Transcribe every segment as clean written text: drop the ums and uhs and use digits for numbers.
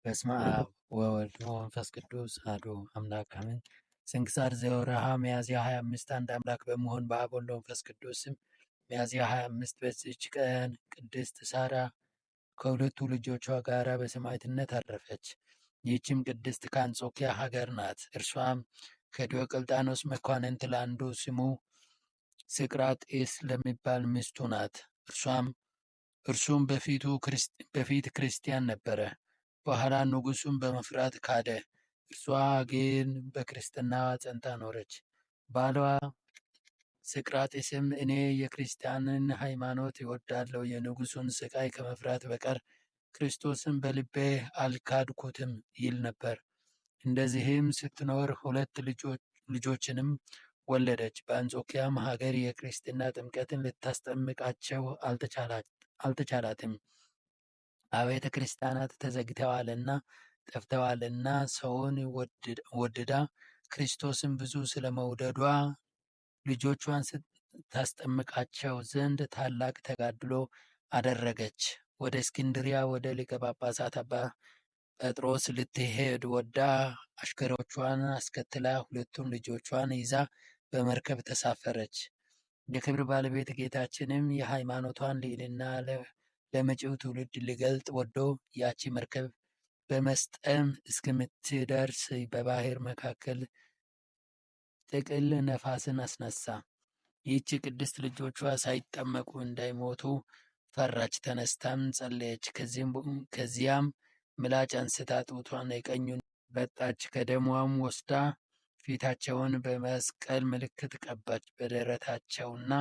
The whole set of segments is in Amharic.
በስመ አብ ወወልድ ወመንፈስ ቅዱስ አሐዱ አምላክ አሜን። ስንክሳር ዘወርኀ ሚያዝያ 25 አንድ አምላክ በመሆን በአብ ወልድ ወመንፈስ ቅዱስ ስም ሚያዝያ 25 በዚች ቀን ቅድስት ሳራ ከሁለቱ ልጆቿ ጋር በሰማዕትነት አረፈች። ይህችም ቅድስት ከአንጾኪያ ሀገር ናት። እርሷም ከዲዮቅልጥያኖስ መኳንንት ለአንዱ ስሙ ስቅራጤስ ለሚባል ሚስቱ ናት። እርሱም በፊት ክርስቲያን ነበረ። በኋላ ንጉሡን በመፍራት ካደ። እርሷ ግን በክርስትናዋ ጸንታ ኖረች። ባሏ ስቅራጤስም እኔ የክርስቲያንን ሃይማኖት እወዳለሁ፣ የንጉሡን ስቃይ ከመፍራት በቀር ክርስቶስን በልቤ አልካድኩትም ይል ነበር። እንደዚህም ስትኖር ሁለት ልጆችንም ወለደች። በአንጾኪያም ሀገር የክርስትና ጥምቀትን ልታስጠምቃቸው አልተቻላትም። አብያተ ክርስቲያናት ተዘግተዋልና ጠፍተዋልና ሰውን ወድዳ ክርስቶስን ብዙ ስለመውደዷ ልጆቿን ታስጠምቃቸው ዘንድ ታላቅ ተጋድሎ አደረገች። ወደ እስክንድርያ ወደ ሊቀ ጳጳሳት አባ ጴጥሮስ ልትሄድ ወዳ አሽከሮቿን አስከትላ ሁለቱን ልጆቿን ይዛ በመርከብ ተሳፈረች። የክብር ባለቤት ጌታችንም የሃይማኖቷን ልዕልና ለመጪው ትውልድ ሊገልጥ ወዶ ያቺ መርከብ በመስጠም እስክምትደርስ በባህር መካከል ጥቅል ነፋስን አስነሳ። ይህች ቅድስት ልጆቿ ሳይጠመቁ እንዳይሞቱ ፈራች። ተነስታም ጸለየች። ከዚያም ምላጭ አንስታ ጡቷን የቀኙን በጣች። ከደሟም ወስዳ ፊታቸውን በመስቀል ምልክት ቀባች። በደረታቸውና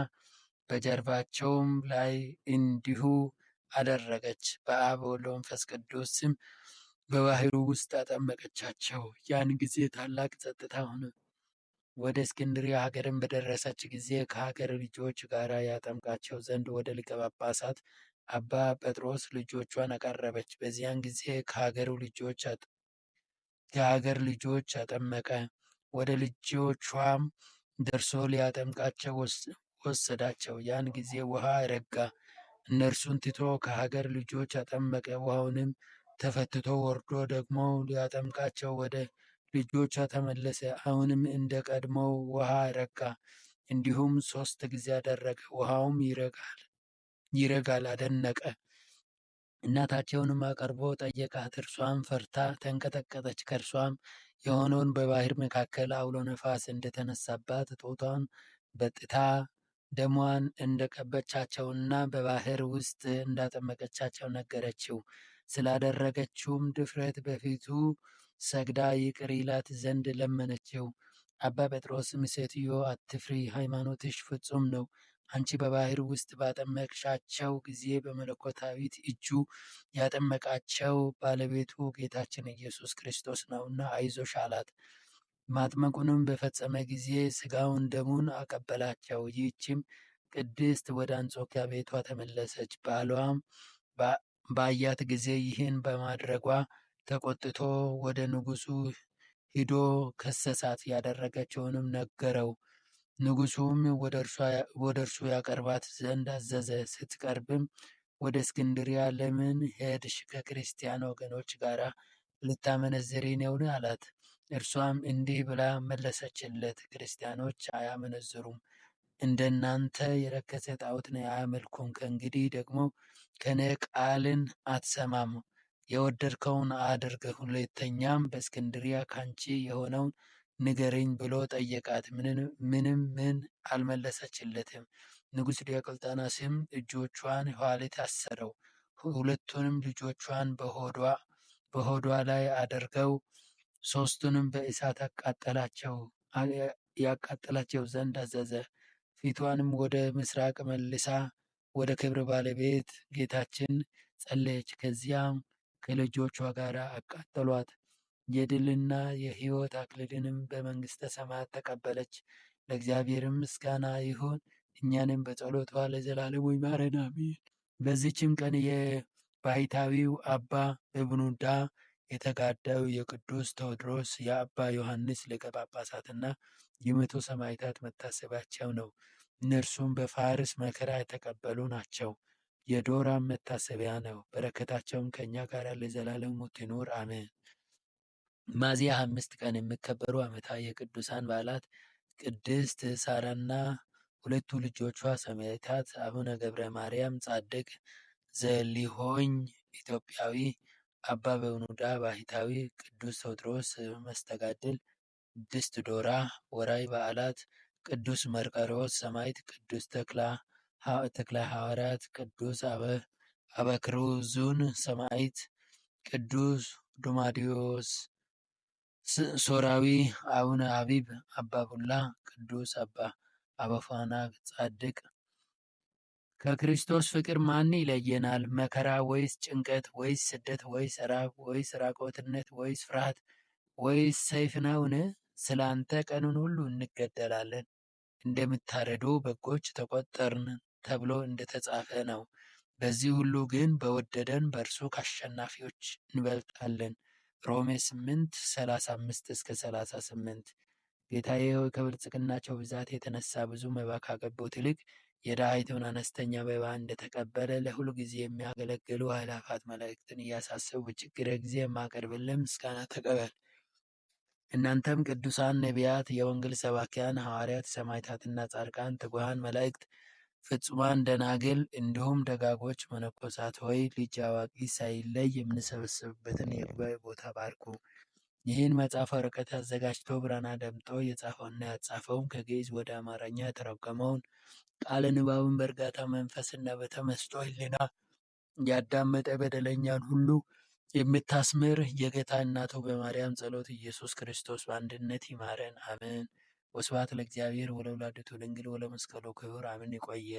በጀርባቸውም ላይ እንዲሁ አደረገች። በአብ ወወልድ ወመንፈስ ቅዱስ ስም በባህሩ ውስጥ አጠመቀቻቸው። ያን ጊዜ ታላቅ ጸጥታ ሆነ። ወደ እስክንድርያ ሀገርም በደረሰች ጊዜ ከሀገር ልጆች ጋር ያጠምቃቸው ዘንድ ወደ ሊቀ ጳጳሳት አባ ጴጥሮስ ልጆቿን አቀረበች። በዚያን ጊዜ ከሀገር ልጆች አጠመቀ። ወደ ልጆቿም ደርሶ ሊያጠምቃቸው ወሰዳቸው። ያን ጊዜ ውሃ ረጋ። እነርሱን ትቶ ከሀገር ልጆች አጠመቀ። ውሃውንም ተፈትቶ ወርዶ ደግሞ ሊያጠምቃቸው ወደ ልጆቿ ተመለሰ። አሁንም እንደ ቀድሞው ውሃ ረጋ። እንዲሁም 3 ጊዜ አደረገ። ውሃውም ይረጋል አደነቀ። እናታቸውንም አቅርቦ ጠየቃት። እርሷም ፈርታ ተንቀጠቀጠች። ከእርሷም የሆነውን በባህር መካከል አውሎ ነፋስ እንደተነሳባት ጡቷን በጥታ ደሟን እንደቀበቻቸውና በባህር ውስጥ እንዳጠመቀቻቸው ነገረችው። ስላደረገችውም ድፍረት በፊቱ ሰግዳ ይቅር ይላት ዘንድ ለመነችው። አባ ጴጥሮስም ሴትዮ አትፍሪ፣ ሃይማኖትሽ ፍጹም ነው። አንቺ በባህር ውስጥ ባጠመቅሻቸው ጊዜ በመለኮታዊት እጁ ያጠመቃቸው ባለቤቱ ጌታችን ኢየሱስ ክርስቶስ ነውና አይዞሽ አላት። ማጥመቁንም በፈጸመ ጊዜ ሥጋውን ደሙን አቀበላቸው። ይህችም ቅድስት ወደ አንጾኪያ ቤቷ ተመለሰች። ባሏም ባያት ጊዜ ይህን በማድረጓ ተቆጥቶ ወደ ንጉሡ ሂዶ ከሰሳት። ያደረገችውንም ነገረው። ንጉሡም ወደ እርሱ ያቀርባት ዘንድ አዘዘ። ስትቀርብም ወደ እስክንድርያ ለምን ሄድሽ? ከክርስቲያን ወገኖች ጋር ልታመነዝሪ ነውን? አላት። እርሷም እንዲህ ብላ መለሰችለት፣ ክርስቲያኖች አያመነዝሩም፣ እንደናንተ የረከሰ ጣዖትን አያመልኩም። ከእንግዲህ ደግሞ ከኔ ቃልን አትሰማም። የወደድከውን አድርግ። ሁለተኛም በእስክንድርያ ካንቺ የሆነውን ንገረኝ ብሎ ጠየቃት። ምን አልመለሰችለትም። ንጉሥ ዲዮቅልጥያኖስም እጆቿን ኋሊት አሰረው። ሁለቱንም ልጆቿን በሆዷ ላይ አድርገው 3ቱንም በእሳት ያቃጠላቸው ዘንድ አዘዘ። ፊቷንም ወደ ምስራቅ መልሳ ወደ ክብር ባለቤት ጌታችን ጸለየች። ከዚያም ከልጆቿ ጋር አቃጠሏት። የድልና የሕይወት አክሊልንም በመንግሥተ ሰማያት ተቀበለች። ለእግዚአብሔርም ምስጋና ይሁን፣ እኛንም በጸሎቷ ለዘላለሙ ይማረን አሜን። በዚችም ቀን የባሕታዊው አባ በብኑዳ የተጋዳዩ የቅዱስ ቴዎድሮስ የአባ ዮሐንስ ሊቀ ጳጳሳትና የ100 ሰማዕታት መታሰቢያቸው ነው። እነርሱም በፋርስ መከራ የተቀበሉ ናቸው። የዶራም መታሰቢያ ነው። በረከታቸውም ከእኛ ጋር ለዘላለሙ ትኑር አሜን። ሚያዝያ 25 ቀን የሚከበሩ ዓመታዊ የቅዱሳን በዓላት ቅድስት ሳራና ሁለቱ ልጆቿ ሰማዕታት፣ አቡነ ገብረ ማርያም ጻድቅ ዘሊሆኝ ኢትዮጵያዊ፣ አባ በውኑዳ ባህታዊ፣ ቅዱስ ቴዎድሮስ መስተጋድል፣ ቅድስት ዶራ። ወርኃዊ በዓላት ቅዱስ መርቆሬዎስ ሰማዕት፣ ቅዱስ ተክለ ሐዋርያት፣ ቅዱስ አበክሩዙን ሰማዕት፣ ቅዱስ ዱማዲዮስ ሶርያዊ፣ አቡነ አቢብ፣ አባ ቡላ፣ ቅዱስ አበፋና ጻድቅ። ከክርስቶስ ፍቅር ማን ይለየናል? መከራ ወይስ ጭንቀት ወይስ ስደት ወይስ ራብ ወይስ ራቆትነት ወይስ ፍርሃት ወይስ ሰይፍ ነውን? ስለ አንተ ቀኑን ሁሉ እንገደላለን፣ እንደሚታረዱ በጎች ተቆጠርን ተብሎ እንደተጻፈ ነው። በዚህ ሁሉ ግን በወደደን በእርሱ ከአሸናፊዎች እንበልጣለን። ሮሜ 8:35-38። ጌታዬ ሆይ ከብልጽግናቸው ብዛት የተነሳ ብዙ መባ ካገቡት ይልቅ የድሃይቱን አነስተኛ መባ እንደተቀበለ ለሁል ጊዜ የሚያገለግሉ አእላፋት መላእክትን እያሳሰቡ በችግሬ ጊዜ የማቀርብልን ምስጋና ተቀበል። እናንተም ቅዱሳን ነቢያት፣ የወንጌል ሰባኪያን ሐዋርያት፣ ሰማዕታትና ጻድቃን፣ ትጉሃን መላእክት፣ ፍጹማን ደናግል እንዲሁም ደጋጎች መነኮሳት ሆይ ልጅ አዋቂ ሳይለይ የምንሰበሰብበትን የጉባኤ ቦታ ባርኩ። ይህን መጽሐፍ ወረቀት አዘጋጅቶ ብራና ደምጦ የጻፈውና ያጻፈውን ከግዕዝ ወደ አማርኛ የተረጎመውን ቃለ ንባቡን በእርጋታ መንፈስና በተመስጦ ሕሊና ያዳመጠ በደለኛን ሁሉ የምታስምር የጌታ እናቱ በማርያም ጸሎት ኢየሱስ ክርስቶስ በአንድነት ይማረን፣ አሜን። ወስብሐት ለእግዚአብሔር ወለወላዲቱ ድንግል ወለመስቀሉ ክቡር አሜን። ይቆየ